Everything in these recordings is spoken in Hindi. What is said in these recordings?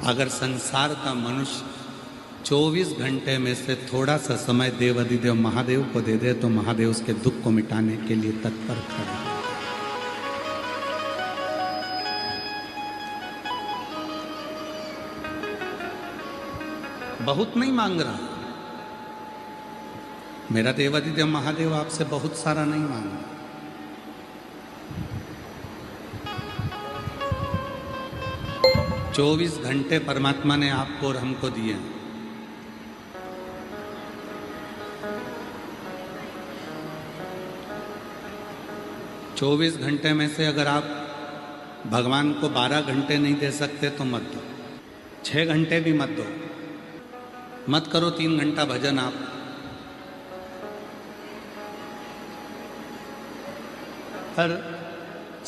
अगर संसार का मनुष्य 24 घंटे में से थोड़ा सा समय देवाधिदेव महादेव को दे दे तो महादेव उसके दुख को मिटाने के लिए तत्पर खड़े हैं। बहुत नहीं मांग रहा, मेरा देवाधिदेव महादेव आपसे बहुत सारा नहीं मांग रहा। 24 घंटे परमात्मा ने आपको और हमको दिए हैं। चौबीस घंटे में से अगर आप भगवान को 12 घंटे नहीं दे सकते तो मत दो, 6 घंटे भी मत दो, मत करो 3 घंटा भजन आप। पर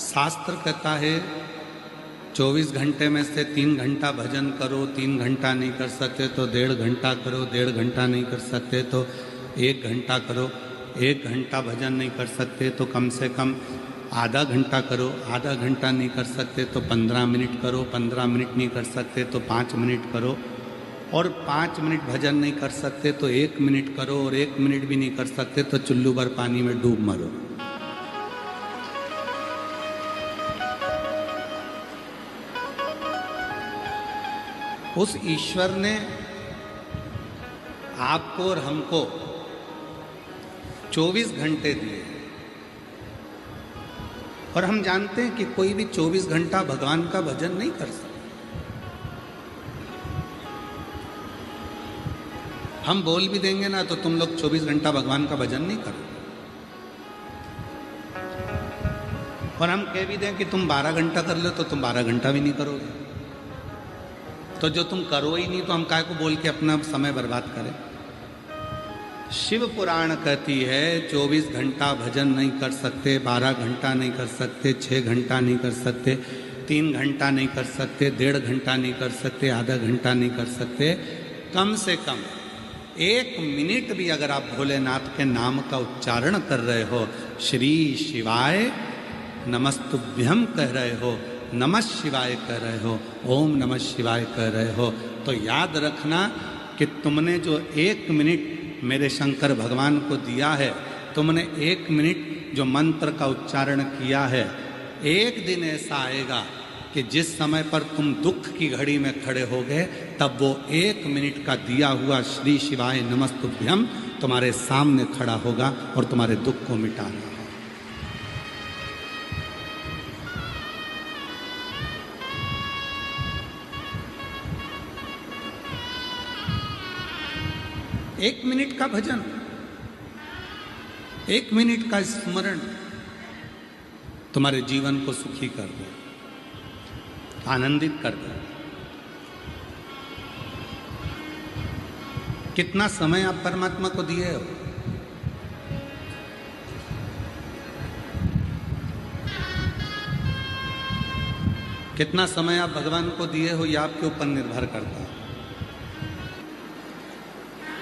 शास्त्र कहता है 24 घंटे में से 3 घंटा भजन करो, 3 घंटा नहीं कर सकते तो 1.5 घंटा करो, 1.5 घंटा नहीं कर सकते तो 1 घंटा करो, 1 घंटा भजन नहीं कर सकते तो कम से कम आधा घंटा करो, आधा घंटा नहीं कर सकते तो 15 मिनट करो, 15 मिनट नहीं कर सकते तो 5 मिनट करो, और 5 मिनट भजन नहीं कर सकते तो 1 मिनट करो, और 1 मिनट भी नहीं कर सकते तो चुल्लू भर पानी में डूब मरो। उस ईश्वर ने आपको और हमको 24 घंटे दिए, और हम जानते हैं कि कोई भी 24 घंटा भगवान का भजन नहीं कर सकता। हम बोल भी देंगे ना तो तुम लोग 24 घंटा भगवान का भजन नहीं करो, और हम कह भी दें कि तुम 12 घंटा कर लो तो तुम 12 घंटा भी नहीं करोगे। तो जो तुम करो ही नहीं तो हम काय को बोल के अपना समय बर्बाद करें। शिव पुराण कहती है 24 घंटा भजन नहीं कर सकते, 12 घंटा नहीं कर सकते, 6 घंटा नहीं कर सकते, 3 घंटा नहीं कर सकते, 1.5 घंटा नहीं कर सकते, आधा घंटा नहीं कर सकते, कम से कम 1 मिनट भी अगर आप भोलेनाथ के नाम का उच्चारण कर रहे हो, श्री शिवाय नमस्तुभ्यम कह रहे हो, नमः शिवाय कह रहे हो, ओम नमः शिवाय कह रहे हो, तो याद रखना कि तुमने जो 1 मिनट मेरे शंकर भगवान को दिया है, तुमने 1 मिनट जो मंत्र का उच्चारण किया है, एक दिन ऐसा आएगा कि जिस समय पर तुम दुख की घड़ी में खड़े होगे तब वो 1 मिनट का दिया हुआ श्री शिवाय नमस्तुभ्यम तुम्हारे सामने खड़ा होगा और तुम्हारे दुख को मिटा रहा है। एक मिनट का भजन, 1 मिनट का स्मरण तुम्हारे जीवन को सुखी कर दे, आनंदित कर दे। कितना समय आप परमात्मा को दिए हो? कितना समय आप भगवान को दिए हो, यह आपके ऊपर निर्भर करता है।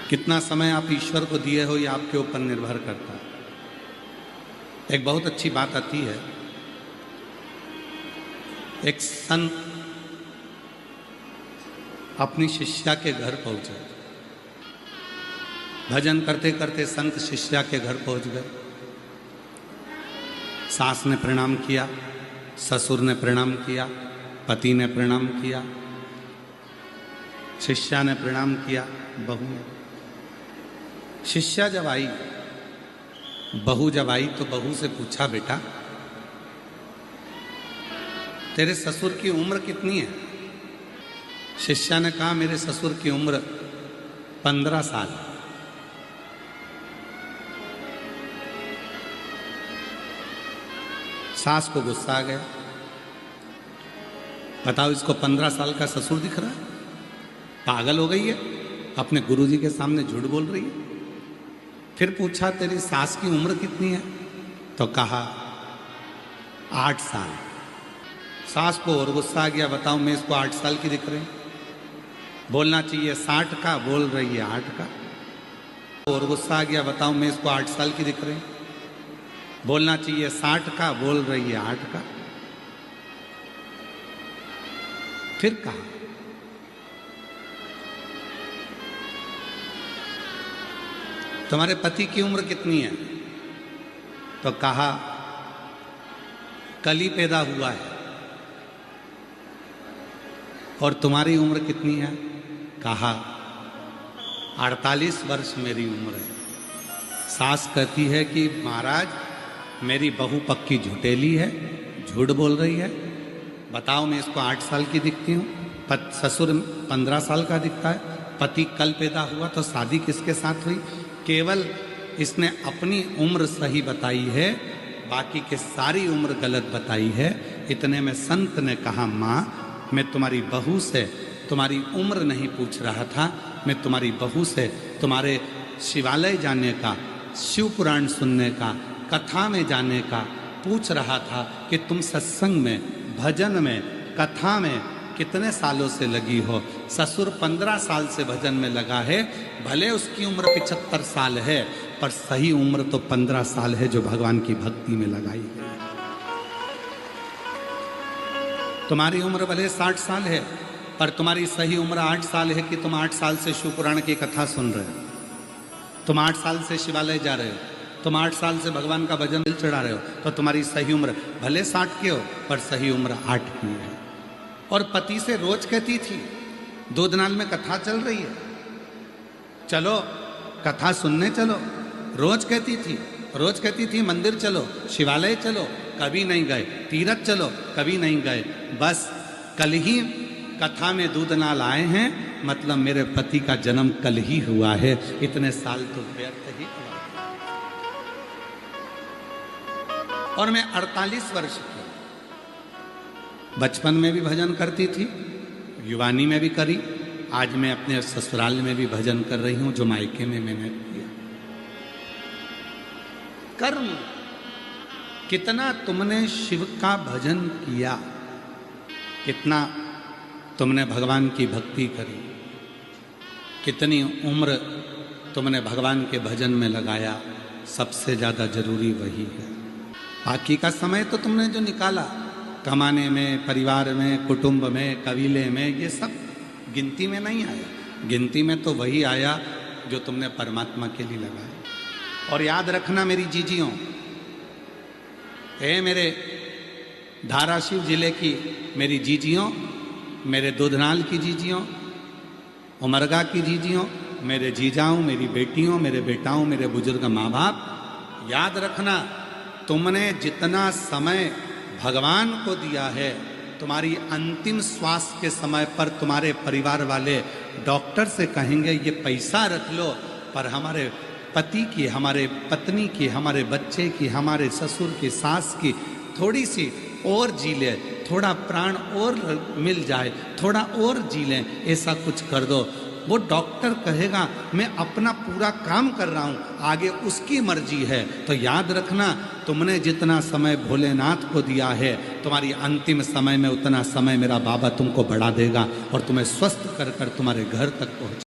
कितना समय आप ईश्वर को दिए हो, यह आपके ऊपर निर्भर करता है। एक बहुत अच्छी बात आती है, एक संत अपनी शिष्या के घर पहुंचे। भजन करते करते संत शिष्या के घर पहुंच गए। सास ने प्रणाम किया, ससुर ने प्रणाम किया, पति ने प्रणाम किया, शिष्या ने प्रणाम किया, बहू ने। शिष्या जब आई, बहू जब आई तो बहू से पूछा, बेटा तेरे ससुर की उम्र कितनी है? शिष्या ने कहा, मेरे ससुर की उम्र 15 साल। सास को गुस्सा आ गया, बताओ इसको 15 साल का ससुर दिख रहा है? पागल हो गई है, अपने गुरुजी के सामने झूठ बोल रही है। फिर पूछा, तेरी सास की उम्र कितनी है? तो कहा 8 साल। सास को और गुस्सा आ गया, बताओ मैं इसको 8 साल की दिख रही, बोलना चाहिए 60 का, बोल रही है 8 का। और गुस्सा आ गया, बताओ मैं इसको 8 साल की दिख रही, बोलना चाहिए 60 का, बोल रही है 8 का। फिर कहा, तुम्हारे पति की उम्र कितनी है? तो कहा कल ही पैदा हुआ है। और तुम्हारी उम्र कितनी है? कहा 48 वर्ष मेरी उम्र है। सास कहती है कि महाराज मेरी बहू पक्की झुटेली है, झूठ बोल रही है। बताओ, मैं इसको 8 साल की दिखती हूँ, ससुर 15 साल का दिखता है, पति कल पैदा हुआ, तो शादी किसके साथ हुई? केवल इसने अपनी उम्र सही बताई है, बाकी के सारी उम्र गलत बताई है। इतने में संत ने कहा, माँ मैं तुम्हारी बहू से तुम्हारी उम्र नहीं पूछ रहा था, मैं तुम्हारी बहू से तुम्हारे शिवालय जाने का, शिव पुराण सुनने का, कथा में जाने का पूछ रहा था कि तुम सत्संग में, भजन में, कथा में कितने सालों से लगी हो। ससुर 15 साल से भजन में लगा है, भले उसकी उम्र 75 साल है, पर सही उम्र तो 15 साल है जो भगवान की भक्ति में लगाई गई है। तुम्हारी उम्र भले 60 साल है, पर तुम्हारी सही उम्र 8 साल है कि तुम 8 साल से शिव पुराण की कथा सुन रहे हो, तुम 8 साल से शिवालय जा रहे हो, तुम 8 साल से भगवान का भजन चढ़ा रहे हो, तो तुम्हारी सही उम्र भले 60 की हो, पर सही उम्र 8 की है। और पति से रोज कहती थी, दूधनाल में कथा चल रही है, चलो कथा सुनने चलो। रोज कहती थी, रोज कहती थी मंदिर चलो, शिवालय चलो, कभी नहीं गए। तीरथ चलो, कभी नहीं गए। बस कल ही कथा में दूधनाल आए हैं, मतलब मेरे पति का जन्म कल ही हुआ है। इतने साल तो व्यर्थ ही हुआ। और मैं 48 वर्ष की, बचपन में भी भजन करती थी, युवानी में भी करी, आज मैं अपने ससुराल में भी भजन कर रही हूं, जो मायके में मैंने किया। कर्म, कितना तुमने शिव का भजन किया, कितना तुमने भगवान की भक्ति करी, कितनी उम्र तुमने भगवान के भजन में लगाया, सबसे ज़्यादा जरूरी वही है। बाकी का समय तो तुमने जो निकाला कमाने में, परिवार में, कुटुंब में, कबीले में, ये सब गिनती में नहीं आया। गिनती में तो वही आया जो तुमने परमात्मा के लिए लगाया। और याद रखना मेरी जीजियों, मेरे धाराशिव जिले की मेरी जीजियों, मेरे दूधनाल की जीजियों, उमरगा की जीजियों, मेरे जीजाओं, मेरी बेटियों, मेरे बेटाओं, मेरे बुजुर्ग माँ बाप, याद रखना तुमने जितना समय भगवान को दिया है, तुम्हारी अंतिम श्वास के समय पर तुम्हारे परिवार वाले डॉक्टर से कहेंगे ये पैसा रख लो, पर हमारे पति की, हमारे पत्नी की, हमारे बच्चे की, हमारे ससुर की, सास की थोड़ी सी और जी ले, थोड़ा प्राण और मिल जाए, थोड़ा और जी लें, ऐसा कुछ कर दो। वो डॉक्टर कहेगा मैं अपना पूरा काम कर रहा हूँ, आगे उसकी मर्जी है। तो याद रखना तुमने जितना समय भोलेनाथ को दिया है, तुम्हारी अंतिम समय में उतना समय मेरा बाबा तुमको बढ़ा देगा और तुम्हें स्वस्थ कर कर तुम्हारे घर तक पहुँचा।